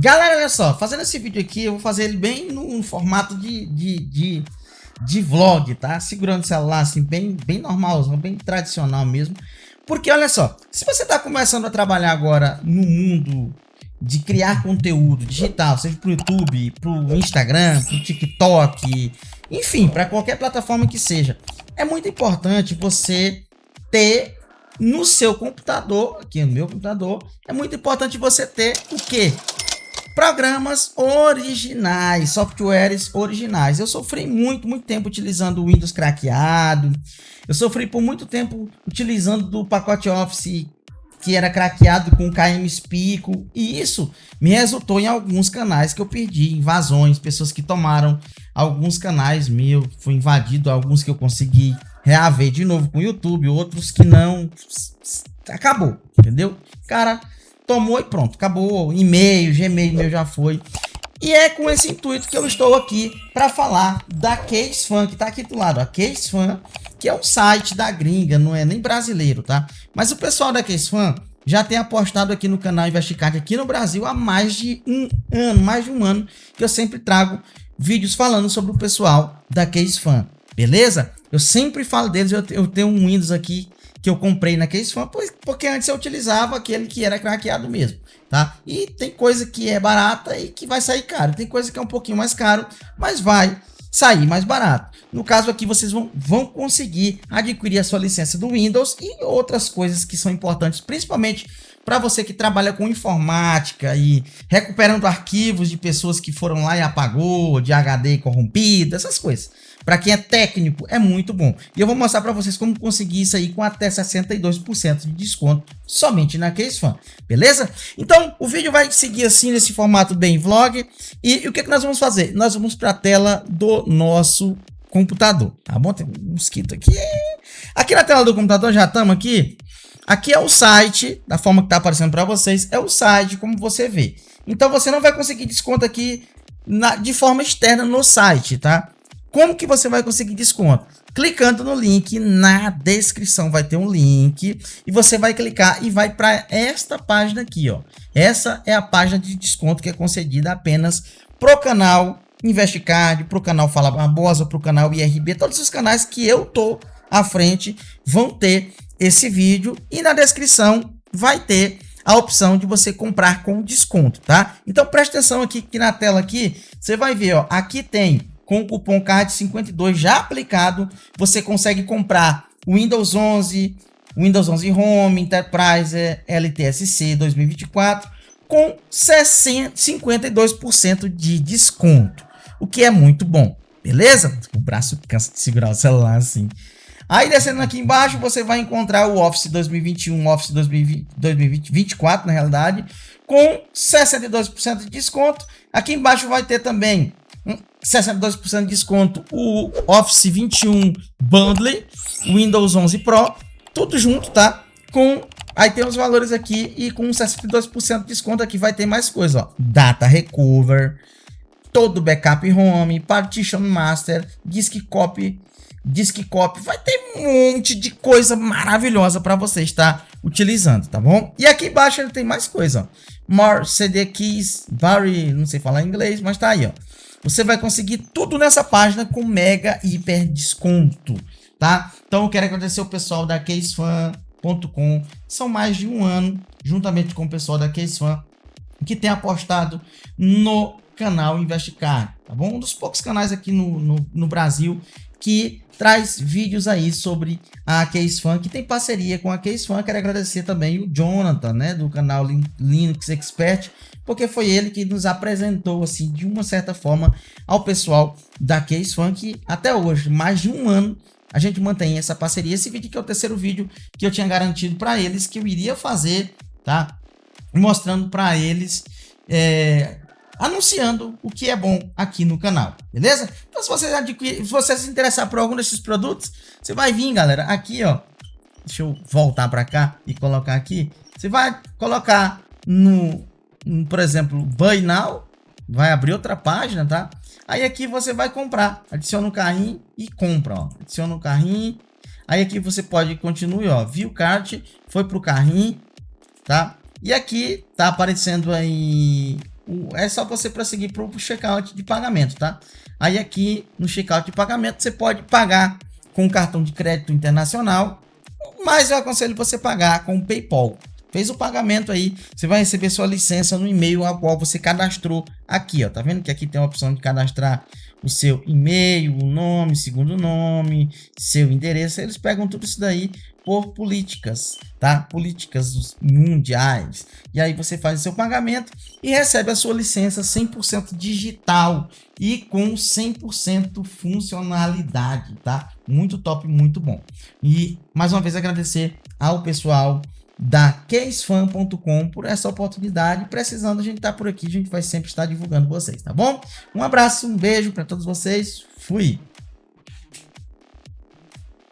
Galera, olha só, fazendo esse vídeo aqui, eu vou fazer ele bem no formato de vlog, tá? Segurando o celular, assim, bem normalzão, bem tradicional mesmo. Porque, olha só, se você tá começando a trabalhar agora no mundo de criar conteúdo digital, seja pro YouTube, pro Instagram, pro TikTok, enfim, para qualquer plataforma que seja, é muito importante você ter no seu computador, aqui no meu computador, é muito importante você ter o quê? Programas originais, softwares originais. Eu sofri muito tempo utilizando o Windows craqueado. Eu sofri por muito tempo utilizando do pacote Office que era craqueado com KM Spico. E isso me resultou em alguns canais que eu perdi, invasões, pessoas que tomaram alguns canais meus, foi invadido, alguns que eu consegui reaver de novo com o YouTube, outros que não. Acabou, entendeu? Cara, tomou e pronto, acabou. E-mail, Gmail meu já foi. E é com esse intuito que eu estou aqui para falar da CaseFan, que está aqui do lado. A CaseFan, que é um site da gringa, não é nem brasileiro, tá? Mas o pessoal da CaseFan já tem apostado aqui no canal Investicard aqui no Brasil há mais de um ano, que eu sempre trago vídeos falando sobre o pessoal da CaseFan, beleza? Eu sempre falo deles, eu tenho um Windows aqui que eu comprei na CaseFan, porque antes eu utilizava aquele que era craqueado mesmo, tá? E tem coisa que é barata e que vai sair caro, tem coisa que é um pouquinho mais caro, mas vai sair mais barato. No caso aqui vocês vão conseguir adquirir a sua licença do Windows e outras coisas que são importantes, principalmente para você que trabalha com informática e recuperando arquivos de pessoas que foram lá e apagou, de HD corrompido, essas coisas. Para quem é técnico, é muito bom. E eu vou mostrar para vocês como conseguir isso aí com até 62% de desconto somente na CaseFan, beleza? Então, o vídeo vai seguir assim, nesse formato bem vlog. E o que nós vamos fazer? Nós vamos para a tela do nosso computador, tá bom? Tem um mosquito aqui. Aqui na tela do computador, já estamos aqui. Aqui é o site, da forma que está aparecendo para vocês, é o site, como você vê. Então, você não vai conseguir desconto aqui de forma externa no site, tá? Como que você vai conseguir desconto? Clicando no link na descrição, vai ter um link e você vai clicar e vai para esta página aqui, ó. Essa é a página de desconto que é concedida apenas pro canal Investicard, pro canal Fala Barbosa, pro canal IRB, todos os canais que eu tô à frente vão ter esse vídeo e na descrição vai ter a opção de você comprar com desconto, tá? Então preste atenção aqui que na tela aqui, você vai ver, ó, aqui tem com o cupom CARD52 já aplicado, você consegue comprar Windows 11, Windows 11 Home, Enterprise, LTSC 2024 com 52% de desconto, o que é muito bom, beleza? O braço cansa de segurar o celular assim. Aí descendo aqui embaixo você vai encontrar o Office 2021, Office 2024 na realidade, com 62% de desconto. Aqui embaixo vai ter também 62% de desconto o Office 21 Bundle, Windows 11 Pro, tudo junto, tá? Aí tem os valores aqui e com 62% de desconto aqui vai ter mais coisa, ó. Data Recover, todo Backup Home, Partition Master, Disk Copy, vai ter um monte de coisa maravilhosa para você estar utilizando, tá bom? E aqui embaixo ele tem mais coisa, ó. More CD Keys, não sei falar inglês, mas tá aí, ó. Você vai conseguir tudo nessa página com mega hiper desconto, tá? Então eu quero agradecer o pessoal da CaseFan.com. São mais de um ano, juntamente com o pessoal da CaseFan, que tem apostado no canal Investicard, tá bom? Um dos poucos canais aqui no Brasil que traz vídeos aí sobre a CaseFan, que tem parceria com a CaseFan. Quero agradecer também o Jonathan, né, do canal Linux Expert, porque foi ele que nos apresentou, assim, de uma certa forma, ao pessoal da CaseFan, que até hoje, mais de um ano, a gente mantém essa parceria. Esse vídeo que é o terceiro vídeo que eu tinha garantido para eles que eu iria fazer, tá? Mostrando para eles, anunciando o que é bom aqui no canal, beleza? Então se você se interessar por algum desses produtos, você vai vir, galera, aqui, ó, deixa eu voltar para cá e colocar aqui, você vai colocar por exemplo, Buy Now, vai abrir outra página, tá? Aí aqui você vai comprar, adiciona o carrinho e compra, ó, adiciona o carrinho, aí aqui você pode continuar, ó, View Cart, foi pro carrinho, tá? E aqui tá aparecendo aí é só você prosseguir para o checkout de pagamento, tá? Aí aqui no checkout de pagamento você pode pagar com cartão de crédito internacional, mas eu aconselho você pagar com o PayPal. Fez o pagamento aí, você vai receber sua licença no e-mail ao qual você cadastrou aqui, ó. Tá vendo que aqui tem a opção de cadastrar o seu e-mail, o nome, segundo nome, seu endereço. Eles pegam tudo isso daí por políticas, tá? Políticas mundiais. E aí você faz o seu pagamento e recebe a sua licença 100% digital e com 100% funcionalidade, tá? Muito top, muito bom. E mais uma vez agradecer ao pessoal da casefan.com por essa oportunidade. Precisando, a gente tá por aqui, a gente vai sempre estar divulgando vocês, tá bom? Um abraço, um beijo para todos vocês. Fui!